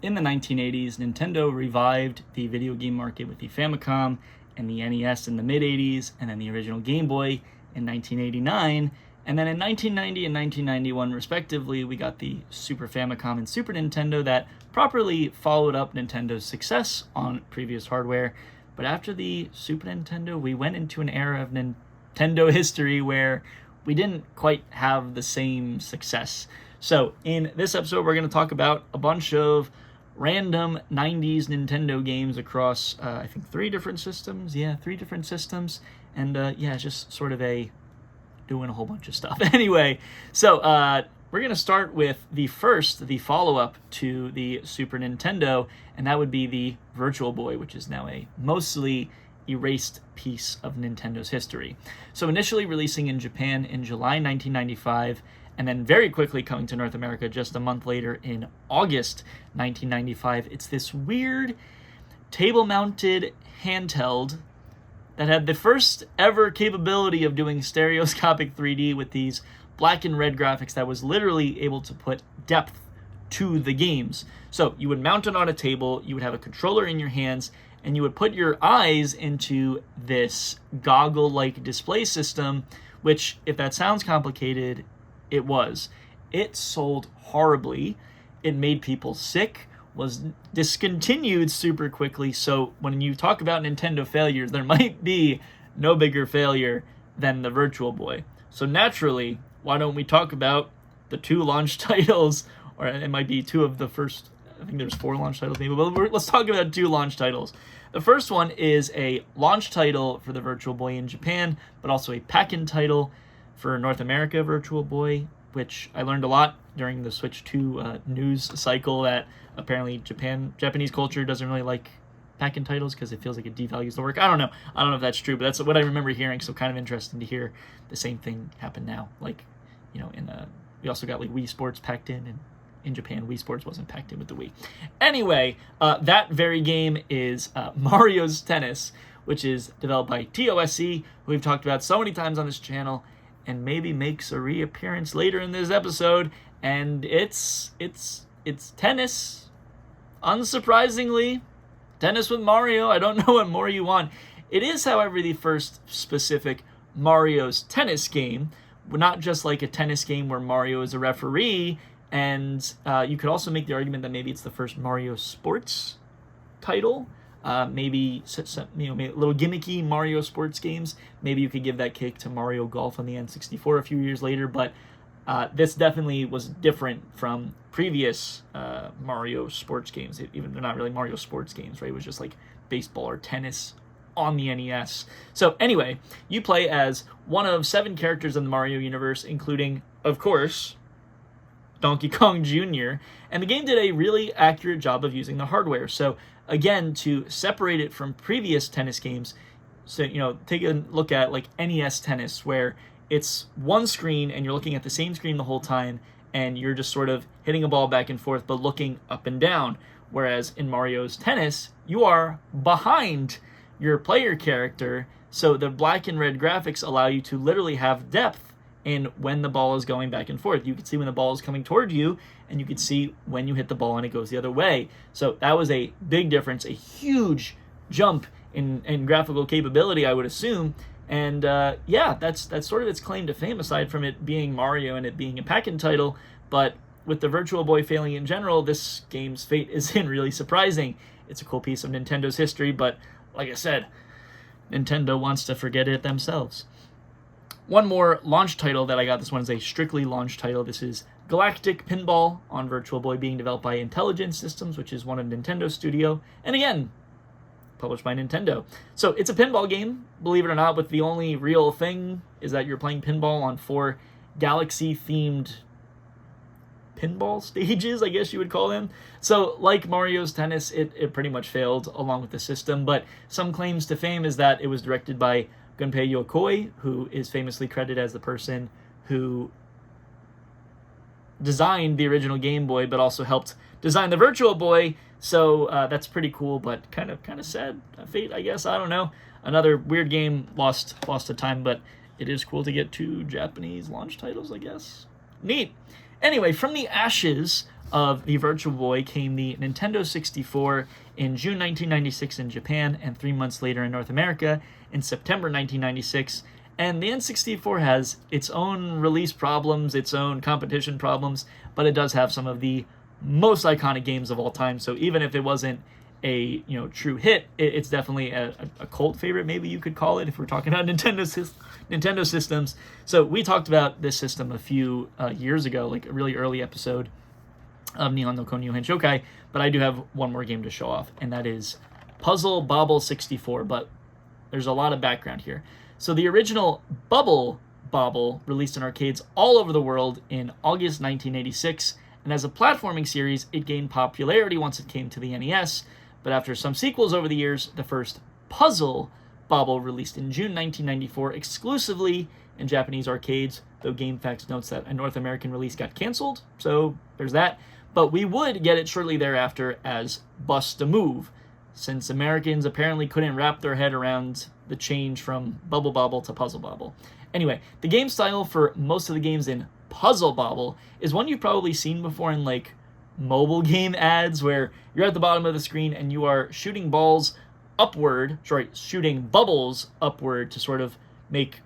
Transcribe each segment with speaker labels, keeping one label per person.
Speaker 1: in the 1980s, Nintendo revived the video game market with the Famicom and the NES in the mid-80s, and then the original Game Boy in 1989. And then in 1990 and 1991, respectively, we got the Super Famicom and Super Nintendo that properly followed up Nintendo's success on previous hardware. But after the Super Nintendo, we went into an era of Nintendo history where we didn't quite have the same success. So in this episode, we're going to talk about a bunch of random 90s Nintendo games across, I think, 3 different systems. Yeah, 3 different systems. And it's just sort of doing a whole bunch of stuff. Anyway, so we're going to start with the follow-up to the Super Nintendo, and that would be the Virtual Boy, which is now a mostly erased piece of Nintendo's history. So initially releasing in Japan in July 1995, and then very quickly coming to North America just a month later in August 1995, it's this weird table-mounted handheld that had the first ever capability of doing stereoscopic 3D with these black and red graphics that was literally able to put depth to the games. So you would mount it on a table, you would have a controller in your hands, and you would put your eyes into this goggle-like display system, which, if that sounds complicated, it was. It sold horribly. It made people sick, was discontinued super quickly. So when you talk about Nintendo failures, there might be no bigger failure than the Virtual Boy. So naturally, why don't we talk about the 2 launch titles, or it might be 2 of the first, I think there's 4 launch titles maybe, but let's talk about 2 launch titles. The first one is a launch title for the Virtual Boy in Japan, but also a pack-in title for North America Virtual Boy, which I learned a lot during the Switch 2 news cycle that apparently Japanese culture doesn't really like pack-in titles because it feels like it devalues the work. I don't know if that's true, but that's what I remember hearing, so kind of interesting to hear the same thing happen now. Like, we also got like Wii Sports packed in, and in Japan, Wii Sports wasn't packed in with the Wii. Anyway, that very game is Mario's Tennis, which is developed by TOSC, who we've talked about so many times on this channel, and maybe makes a reappearance later in this episode. And it's tennis. Unsurprisingly, tennis with Mario. I don't know what more you want. It is, however, the first specific Mario's Tennis game, not just like a tennis game where Mario is a referee. And you could also make the argument that maybe it's the first Mario Sports title. Maybe little gimmicky Mario sports games. Maybe you could give that kick to Mario Golf on the N64 a few years later, but this definitely was different from previous Mario sports games. Even they're not really Mario sports games, right? It was just like baseball or tennis on the NES. So anyway, you play as one of 7 characters in the Mario universe, including, of course, Donkey Kong Jr., and the game did a really accurate job of using the hardware. So again, to separate it from previous tennis games, so take a look at like NES Tennis, where it's one screen and you're looking at the same screen the whole time, and you're just sort of hitting a ball back and forth but looking up and down. Whereas in Mario's Tennis, you are behind your player character, so the black and red graphics allow you to literally have depth in when the ball is going back and forth. You can see when the ball is coming toward you, and you can see when you hit the ball and it goes the other way. So that was a big difference, a huge jump in graphical capability, I would assume. And that's sort of its claim to fame, aside from it being Mario and it being a pack-in title. But with the Virtual Boy failing in general, this game's fate isn't really surprising. It's a cool piece of Nintendo's history, but like I said, Nintendo wants to forget it themselves. One more launch title that I got. This one is a strictly launch title. This is Galactic Pinball on Virtual Boy, being developed by Intelligent Systems, which is one of Nintendo's studio. And again, published by Nintendo. So it's a pinball game, believe it or not, but the only real thing is that you're playing pinball on 4 galaxy-themed pinball stages, I guess you would call them. So like Mario's Tennis, it pretty much failed along with the system, but some claims to fame is that it was directed by Gunpei Yokoi, who is famously credited as the person who designed the original Game Boy, but also helped design the Virtual Boy. So that's pretty cool, but kind of sad fate, I guess. I don't know. Another weird game lost to time, but it is cool to get 2 Japanese launch titles, I guess. Neat. Anyway, from the ashes of the Virtual Boy came the Nintendo 64 in June 1996 in Japan, and 3 months later in North America in September 1996. And the N64 has its own release problems, its own competition problems, but it does have some of the most iconic games of all time. So even if it wasn't a true hit, it's definitely a cult favorite, maybe you could call it, if we're talking about Nintendo systems. So we talked about this system a few years ago, like a really early episode of Nihon no Konyu Shokai, but I do have one more game to show off, and that is Puzzle Bobble 64, but there's a lot of background here. So the original Bubble Bobble released in arcades all over the world in August 1986, and as a platforming series, it gained popularity once it came to the NES, but after some sequels over the years, the first Puzzle Bobble released in June 1994 exclusively in Japanese arcades, though GameFAQs notes that a North American release got canceled, so there's that. But we would get it shortly thereafter as Bust a Move, since Americans apparently couldn't wrap their head around the change from Bubble Bobble to Puzzle Bobble. Anyway, the game style for most of the games in Puzzle Bobble is one you've probably seen before in like mobile game ads, where you're at the bottom of the screen and you are shooting bubbles upward to sort of make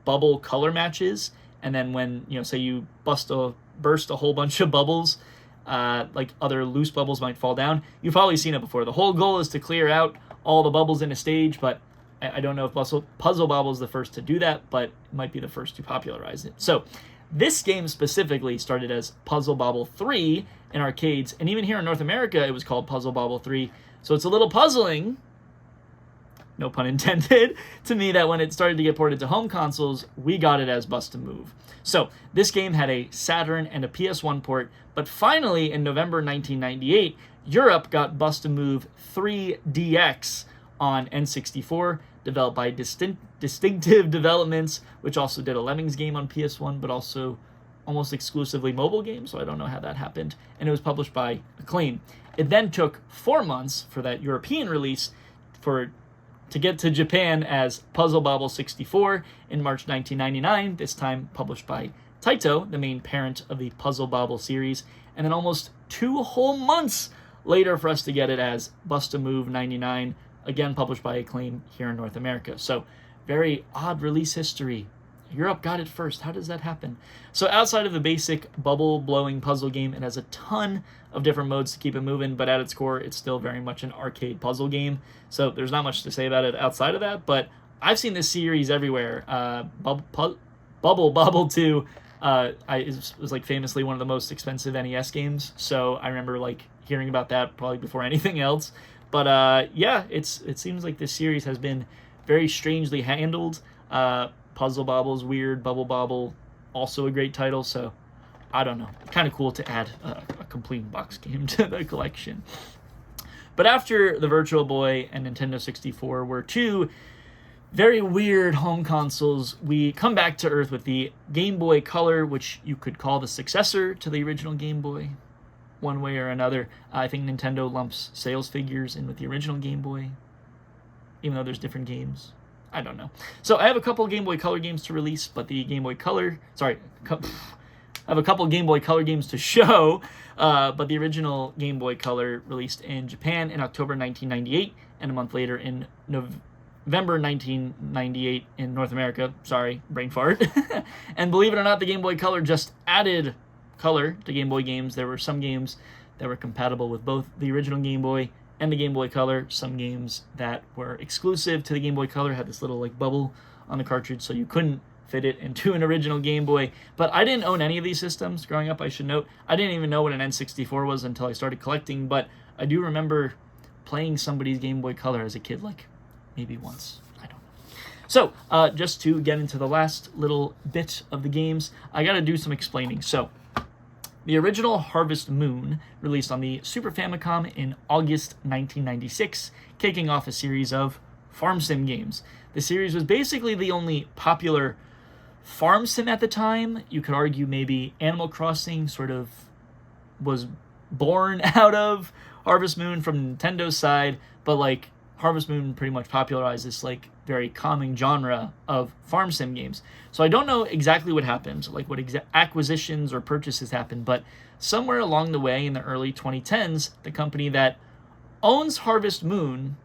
Speaker 1: bubble color matches, and then when say you burst a whole bunch of bubbles, like other loose bubbles might fall down. You've probably seen it before. The whole goal is to clear out all the bubbles in a stage, but I don't know if Puzzle Bobble is the first to do that, but it might be the first to popularize it. So this game specifically started as Puzzle Bobble 3 in arcades, and even here in North America it was called Puzzle Bobble 3. So it's a little puzzling, no pun intended, to me that when it started to get ported to home consoles, we got it as Bust a Move. So this game had a Saturn and a PS1 port, but finally in November 1998, Europe got Bust a Move 3DX on N64, developed by Distinctive Developments, which also did a Lemmings game on PS1, but also almost exclusively mobile games, so I don't know how that happened, and it was published by Acclaim. It then took 4 months for that European release to get to Japan as Puzzle Bobble 64 in March 1999, this time published by Taito, the main parent of the Puzzle Bobble series, and then almost 2 whole months later for us to get it as Bust a Move 99, again published by Acclaim here in North America. So very odd release history. Europe got it first. How does that happen? So outside of the basic bubble-blowing puzzle game, it has a ton of different modes to keep it moving, but at its core, it's still very much an arcade puzzle game. So there's not much to say about it outside of that, but I've seen this series everywhere. Bubble Bobble 2 was like famously one of the most expensive NES games, so I remember like hearing about that probably before anything else. But yeah, it seems like this series has been very strangely handled. Puzzle Bobble's weird, Bubble Bobble, also a great title, so I don't know. Kind of cool to add a complete box game to the collection. But after the Virtual Boy and Nintendo 64 were two very weird home consoles, we come back to Earth with the Game Boy Color, which you could call the successor to the original Game Boy, one way or another. I think Nintendo lumps sales figures in with the original Game Boy, even though there's different games. I don't know. So I have a couple Game Boy Color games to release, but the Game Boy Color... I have a couple Game Boy Color games to show, but the original Game Boy Color released in Japan in October 1998, and a month later in November 1998 in North America. Sorry, brain fart. And believe it or not, the Game Boy Color just added color to Game Boy games. There were some games that were compatible with both the original Game Boy and the Game Boy Color. Some games that were exclusive to the Game Boy Color had this little like bubble on the cartridge, so you couldn't fit it into an original Game Boy. But I didn't own any of these systems growing up, I should note. I didn't even know what an N64 was until I started collecting, but I do remember playing somebody's Game Boy Color as a kid, like maybe once. I don't know. So just to get into the last little bit of the games, I gotta do some explaining. So the original Harvest Moon released on the Super Famicom in August 1996, kicking off a series of farm sim games. The series was basically the only popular farm sim at the time. You could argue maybe Animal Crossing sort of was born out of Harvest Moon from Nintendo's side, but like Harvest Moon pretty much popularized this like very calming genre of farm sim games. So I don't know exactly what happened, like what acquisitions or purchases happened, but somewhere along the way in the early 2010s, the company that owns Harvest Moon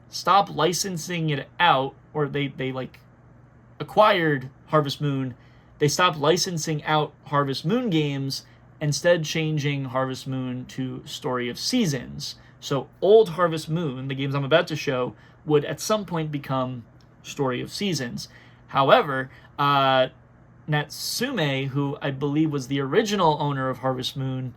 Speaker 1: stopped licensing it out, or they like acquired Harvest Moon. They stopped licensing out Harvest Moon games, instead changing Harvest Moon to Story of Seasons. So old Harvest Moon, the games I'm about to show, would at some point become Story of Seasons. However, Natsume, who I believe was the original owner of Harvest Moon,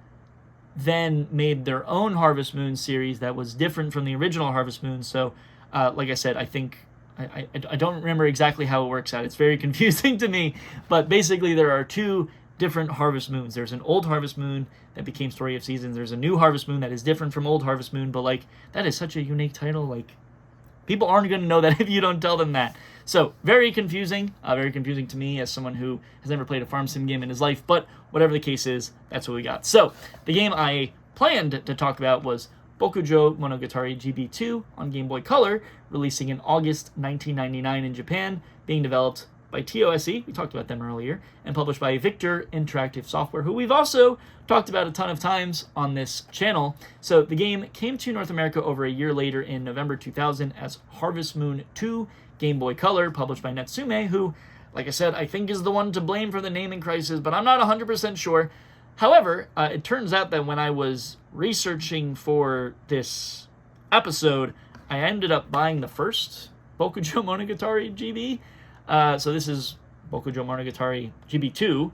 Speaker 1: then made their own Harvest Moon series that was different from the original Harvest Moon. So, like I said, I think I don't remember exactly how it works out. It's very confusing to me, but basically there are two different Harvest Moons. There's an old Harvest Moon that became Story of Seasons. There's a new Harvest Moon that is different from old Harvest Moon, but like that is such a unique title. Like people aren't going to know that if you don't tell them that. So very confusing to me as someone who has never played a farm sim game in his life, but whatever the case is, that's what we got. So the game I planned to talk about was Bokujo Monogatari GB2 on Game Boy Color, releasing in August 1999 in Japan, being developed by TOSE, we talked about them earlier, and published by Victor Interactive Software, who we've also talked about a ton of times on this channel. So the game came to North America over a year later in November 2000 as Harvest Moon 2 Game Boy Color, published by Natsume, who, like I said, I think is the one to blame for the naming crisis, but I'm not 100% sure. However, it turns out that when I was researching for this episode, I ended up buying the first Bokujo Monogatari GB. So this is Bokujo Monogatari GB2.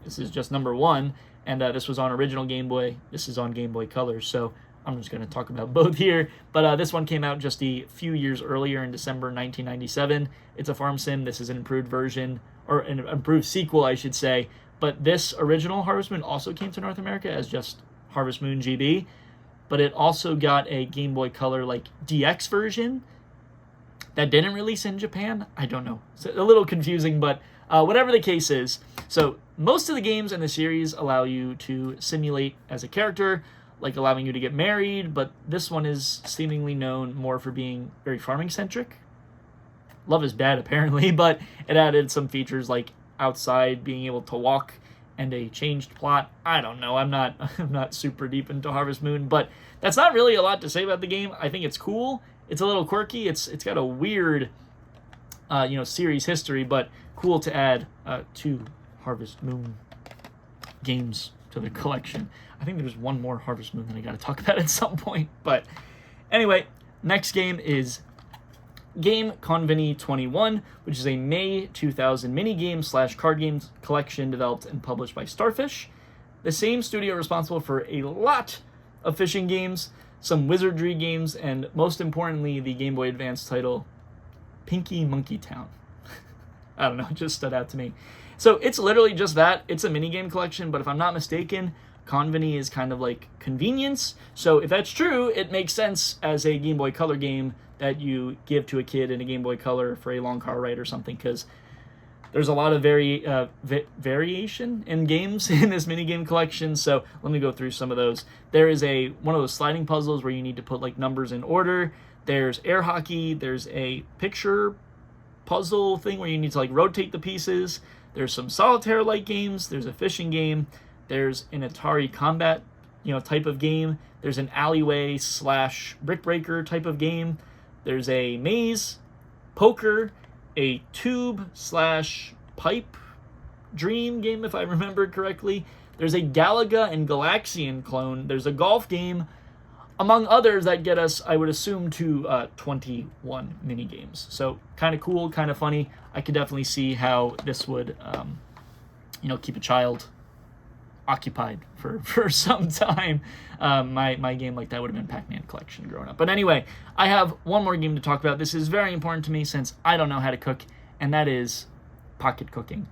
Speaker 1: This is just number 1, and this was on original Game Boy. This is on Game Boy Color, so I'm just going to talk about both here. But this one came out just a few years earlier in December 1997. It's a farm sim. This is an improved version, or an improved sequel, I should say. But this original Harvest Moon also came to North America as just Harvest Moon GB. But it also got a Game Boy Color like DX version that didn't release in Japan. I don't know. It's a little confusing, but whatever the case is. So most of the games in the series allow you to simulate as a character, like allowing you to get married, but this one is seemingly known more for being very farming-centric. Love is Bad, apparently, but it added some features like outside, being able to walk, and a changed plot. I don't know. I'm not super deep into Harvest Moon, but that's not really a lot to say about the game. I think it's cool. It's a little quirky. It's got a weird, series history, but cool to add 2 Harvest Moon games to the collection. I think there's one more Harvest Moon that I got to talk about at some point. But anyway, next game is Game Conveni 21, which is a May 2000 minigame / card games collection developed and published by Starfish, the same studio responsible for a lot of fishing games, some wizardry games, and most importantly, the Game Boy Advance title, Pinky Monkey Town. I don't know, it just stood out to me. So it's literally just that. It's a minigame collection, but if I'm not mistaken, Conveni is kind of like convenience. So if that's true, it makes sense as a Game Boy Color game that you give to a kid in a Game Boy Color for a long car ride or something, because there's a lot of variation in games in this minigame collection. So let me go through some of those. There is one of those sliding puzzles where you need to put like numbers in order. There's air hockey. There's a picture puzzle thing where you need to like rotate the pieces. There's some solitaire-like games. There's a fishing game. There's an Atari combat, type of game. There's an alleyway / brick breaker type of game. There's a maze, poker, a tube / pipe dream game, if I remembered correctly. There's a Galaga and Galaxian clone. There's a golf game, among others that get us, I would assume, to 21 mini games. So kind of cool, kind of funny. I could definitely see how this would, keep a child occupied for some time. My game like that would have been Pac-Man Collection growing up. But anyway, I have one more game to talk about. This is very important to me since I don't know how to cook, and that is pocket cooking.